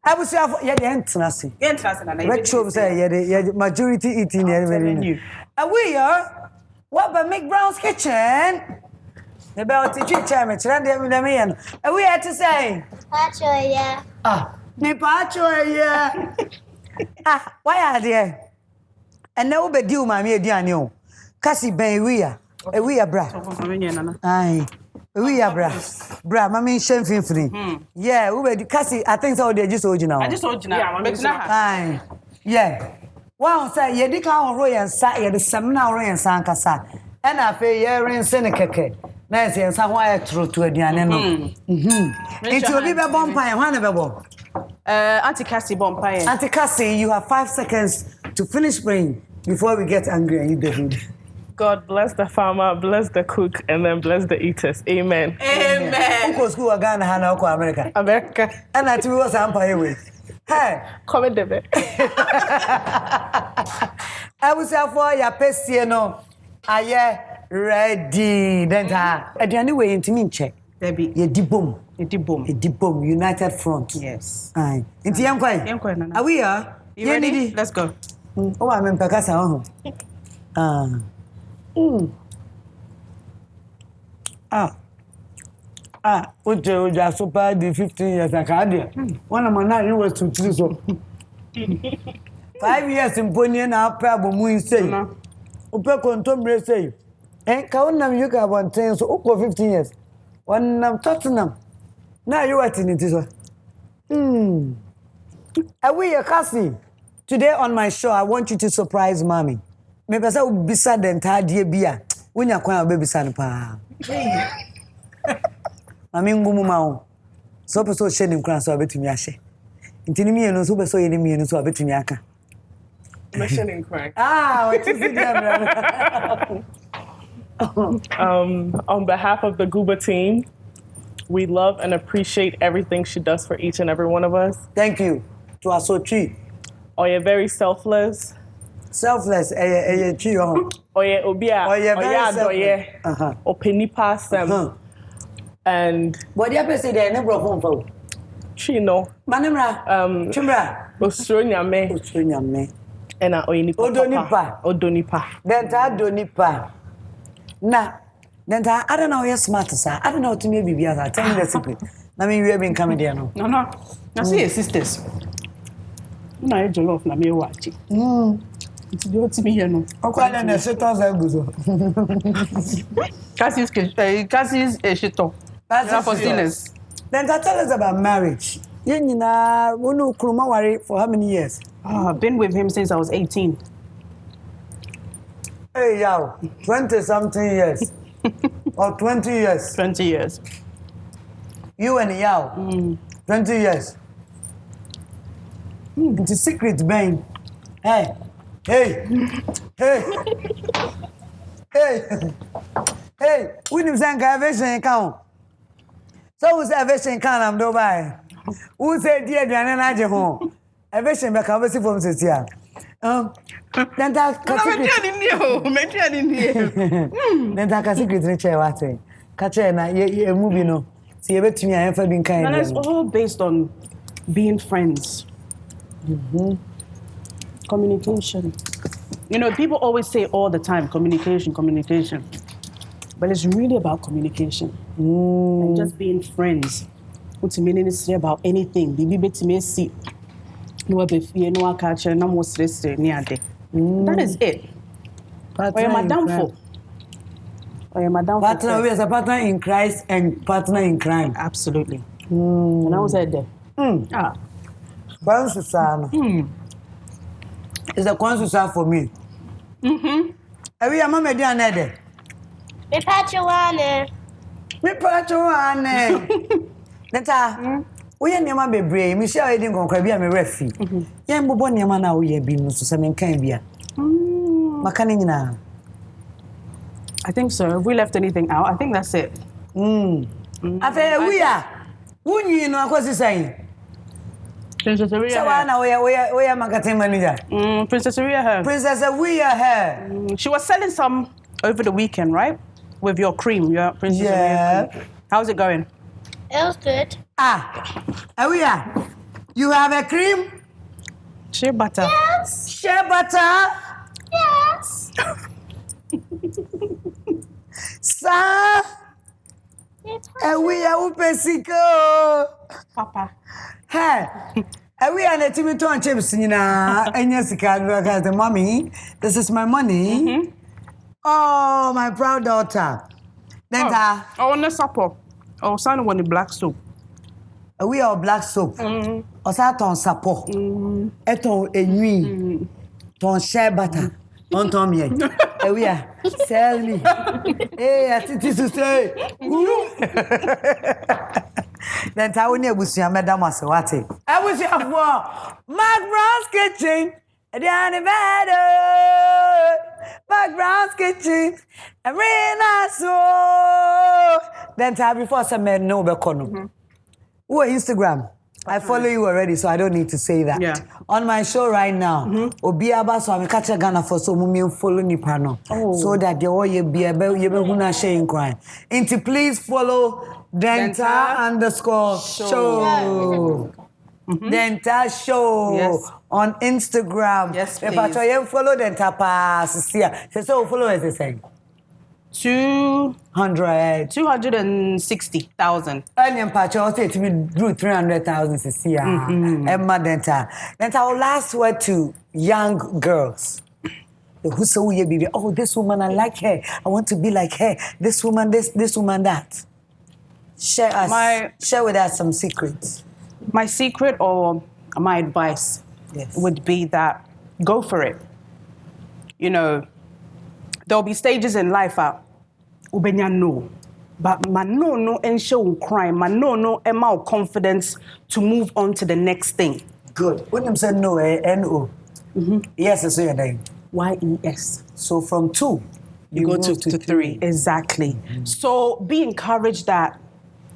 I was say, yeah, the entrance. Red shows say, yeah, the majority eating everything. And we are. What about McBrown's kitchen? The bell teacher, chairman, and we had to say, Pacho, yeah. Me Pacho, yeah. Why are there? And now be due my me Diano. Cassie Ben, we are bra. Aye, we are bra. Bra, mammy, shame free. Yeah, we were Cassie. I think so. They're just original. Aye, yeah. Wow, say, ye dick our roy and sat ye the seminar and sankasa. And I pay ye in Seneca. Nancy and some wire through to a Diana. It will be a bonfire, one of a bomb. Auntie Cassie bonfire. Auntie Cassie, you have 5 seconds to finish praying before we get angry and eat the food. God bless the farmer, bless the cook, and then bless the eaters. Amen. Amen. Uncle school Ghana, Hana, America. America. And that was empire with. Hey, comment the bit. I was out for your pestiano. Aye, ready. Dentaa. Anyway, into me check. Debbie, ye dibom. United Front. Yes. Aye. Into young quiet. Are we are? You ready? Let's go. Oh, I'm in Pacasa. Uche just super the 15 years ago. One of my 9 was to choose. 5 years in Pony and our problem we say. Upe contombre say. And Kaunam you got 1 10 so 15 years. One Tottenham. Now you are in it. Are we a Cassie? Today on my show, I want you to surprise mommy. Maybe I will be sad and tired, dear beer. When you're quite a baby son. I mean, Mumao. So shedding crowns so I bet me. Intini and so so enemy and so I bet me. Mission crack. What is it? On behalf of the Gooba team, we love and appreciate everything she does for each and every one of us. Thank you to our so tree. Oh, you're very selfless. Selfless, tree. Oh, yeah, Obia. Oh, yeah, very selfless. Oh, penny pass them. And what do you say there? Never phone for Chino. Manamra, Chumra, Australia me. And I Odonipa. Dentaa Donipa. Nah, Dentaa, I don't know you're smart, sir. I don't know to me be other. Tell me the secret. I mean, we have been coming there, no. I see your sisters. No, I don't know if I'm watching. It's good to me, you know. Okay, then the shitons are good. Cassie's a shito. That's for sinners. Then tell us about marriage. You know, for how many years? I've been with him since I was 18. Hey, yow, 20-something years. Or 20 years? 20 years. You and yow, 20 years. It's a secret, man. Hey. We didn't say aviation count. So we say aviation count, I'm Dubai. Who said, dear, and I home? Aviation back over from Cecilia. Then that secret in chair, what say? Catch a movie, no. See, a bit to me, I have been kind. And it's all based on being friends. Communication. You know, people always say all the time, communication. But it's really about communication. And just being friends. What's the meaning is about anything. That is it. Or madam for. Or madam partner, we as a partner in Christ and partner in crime. Absolutely. And I was there. Kwansusano. It's a kwansusa for me. Every mama dia na there. Me pachuane. Neta. We niema bebre, me share edin konkra bia me refi. Ye mbobo niema na wo ye bi no so se me kan bia. Makane nyina. I think so. If we left anything out, I think that's it. Afa we are. Wunyi no akosi sai. Princess Aria. Sawana we marketing manager. Princess Aria her. Princess Aria her. She was selling some over the weekend, right? With your cream, your Princess Aria cream. How's it going? It was good. Aria, you have a cream? Shea butter. Yes. Shea butter? Yes. Sa? Aria upesiko. Papa. Hey. Aria na timi ton chips nyina enya sika the mommy. This is my money. Oh, my proud daughter. Dentaa. Oh, no supper. Oh, son want the black soap. We are black soap. Osa ton sapo. Eton enui. Ton shea butter. On ton mien. We are. Sell me. Hey, I think to say. Dentaa woni abusia madam asewate. Abusia for McBrown's kitchen. McBrown's kitchen. Arena so. Dentaa before some men know bekono. Who Instagram? I follow you already, so I don't need to say that. Yeah. On my show right now, Obi Aba so I'm catch Ghana for so mummy follow ni pano. So that the all ye be huna sharing crime. Into please follow Dentaa_show. Dentaa show. Yes. On Instagram. Yes, please. If follow Dentaa pass. So follow as they say. 260,000. And Pacho said to me, drew 300,000 this year. Emma Dentaa. Dentaa, last word to young girls. Who say, oh, this woman, I like her. I want to be like her. This woman, this woman, that. Share with us some secrets. My secret or my advice would be that go for it. You know, there'll be stages in life ubenya no, but no and show crime, no amount confidence to move on to the next thing. Good. When I'm saying no, N-O. Yes, so you're saying YES. So from 2, you go to 3. Exactly. So be encouraged that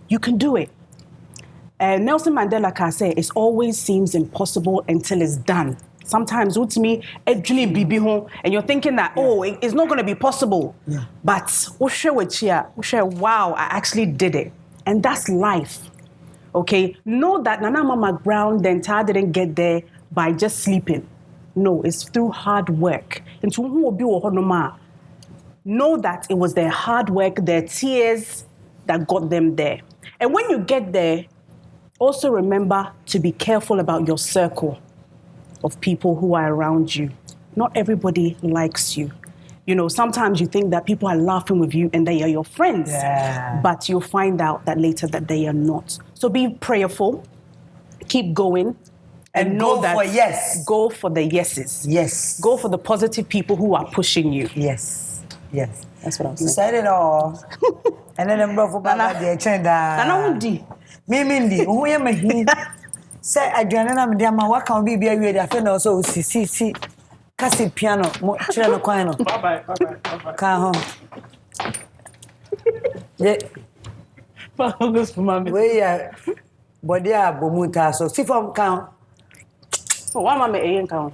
you can do it. Nelson Mandela can say it always seems impossible until it's done. Sometimes with me, and you're thinking that, it's not going to be possible. Yeah. But wow, I actually did it. And that's life. Okay? Know that Nana McBrown Dentaa didn't get there by just sleeping. No, it's through hard work. And know that it was their hard work, their tears that got them there. And when you get there, also remember to be careful about your circle of people who are around you. Not everybody likes you. You know, sometimes you think that people are laughing with you and they are your friends. Yeah. But you'll find out that later that they are not. So be prayerful, keep going, and know that go for the yeses. Yes. Go for the positive people who are pushing you. Yes. Yes. That's what I'm saying. You said it all. And then I'm for Baba the Chenda. Mimindi, who am I? Say, I don't know, what can be a way. I feel also see. Kasi piano, children kwano. Bye. Come home. Yeah. Focus for mommy. We body bomuta so see from count. Why mama e count?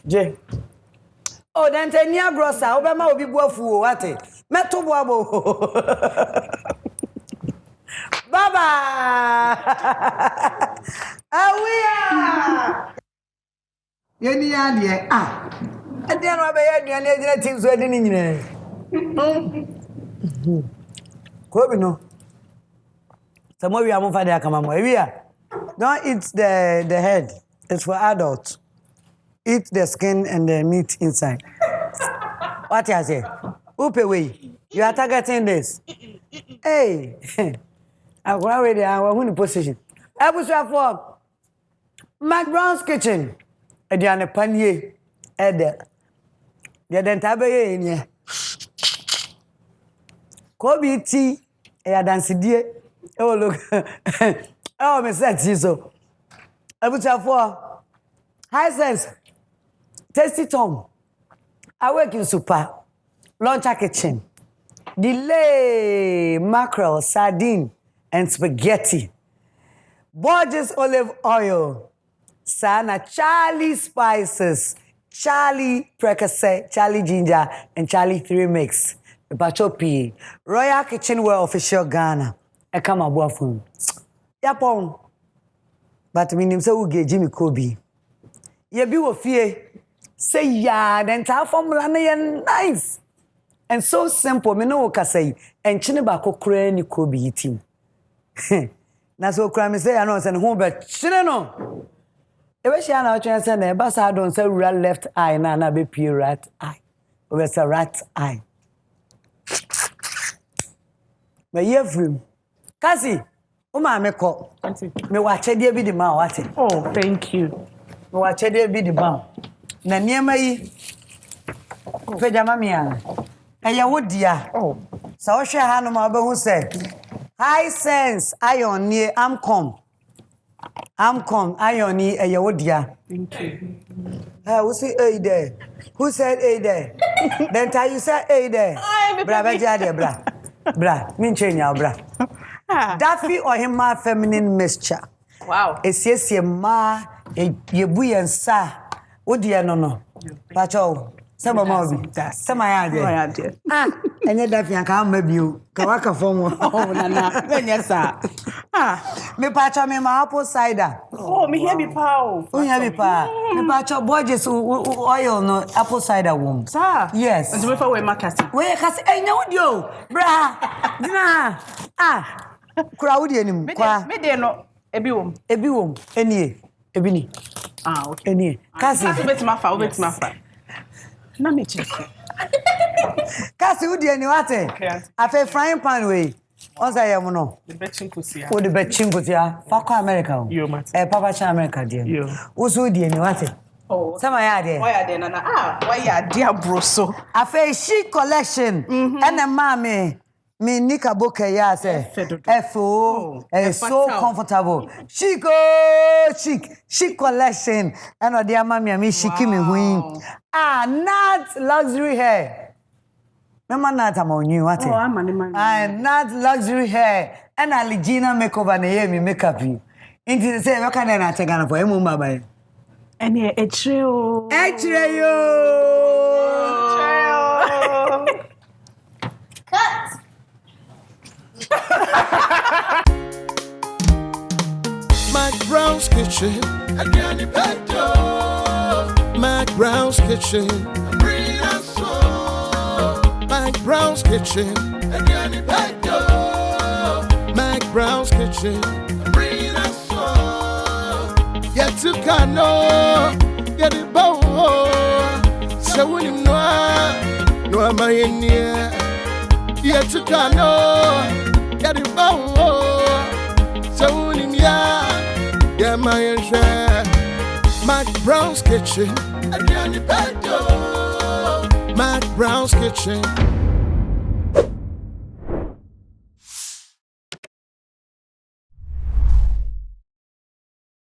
Je. Oh, then tenia grossa, obema obi buafu o wate. Meto boabo. Baba. Awia. Yeni ade ade no abe aduane agina tin so ade ni nyina ko bi no samo wi am fa de akama mo ewia don't eat the head, it's for adults. Eat the skin and the meat inside. What I say? Upewe, you are targeting this. Hey, I'm already in the position. I was for McBrown's kitchen. Ediane panier, Lady Dentaa Amoateng. Kobe tea, dance die. Oh look, oh me set so. I was for high sense. Tasty Tom. I work in super. Launcher kitchen. Delay, mackerel, sardine, and spaghetti. Borges olive oil. Sana Charlie spices. Charlie precursor, Charlie ginger, and Charlie 3 mix. Pachopi. Royal Kitchenware official Ghana. I come aboard from. Yapon. But minim se uge Jimmy Kobe. Ye bi wo fie. Say ya, the entire formula na nice. And so simple, me no ka say. And chine ba kokra ni Kobe team. Na so kra me say no say ho be chine no. E we share na twen say na ba sa don say rural left eye na be pure right eye. We say right eye. Me ye free. Kasi, o ma me ko. Me wa chede bi di ma wa te. Oh, thank you. Me wa chede bi di ba. Na niema yi. Feja ma me an. Eye wo dia. Oh. Sa wo hwe ha no ma ba hu say. High sense iron ni Amcom iron ni eye wo dia. Thank you. Who say hey there? Who said hey there? Then tell you say hey there. Bra ba dia there bra. Bra, min chenya bra. Daffy or him ma feminine mixture. Wow. Esiesie ma yebu yensa. Wo dia no. Pacho. Sama ma obi. Sama ya de. Enye Daffy an ka ma bio. Ka waka form. Oh nana. Enye sa. Me pacho me ma apple cider. Oh, me hear me pa. Oh, hear me pa. Me pacho Borges oil no apple cider wom. Sir. Yes. And we for we makasi. We kasi enya wodio. Bra. Dina. Kura wodi anim kwa. Me de no ebi wom. Enie. Ebini. Okay. Enie. Kasi betima fa. Na me check. Kasi wodi ani wate. Afa frying pan we. Onza yam no. The betching kusia. O the betching kusia. Fa kwa America. Yo mat. Papa cha America dia. Yo. Uso wodi ani wate. Oh. Sama ya de. Why are they nana? Why ya dear broso? Afa chic collection. Ene mama me nika boka ya say. FO. It's so comfortable. Chic collection. And o dear mama me chiki me huin. Not luxury hair. Mama not among you, what? Oh, I'm not luxury hair. And Aligina makeover na ye me makeup you. Into the same, what can I take on for a mumma by? And yeah, a trio. Cut. McBrown's kitchen. McBrown's kitchen. McBrown's kitchen. McBrown's kitchen. Yet to cano, get it bow. So when you know, no am I in here. Yet to cano, get it bow. So when you yeah, my share. McBrown's kitchen. McBrown's kitchen.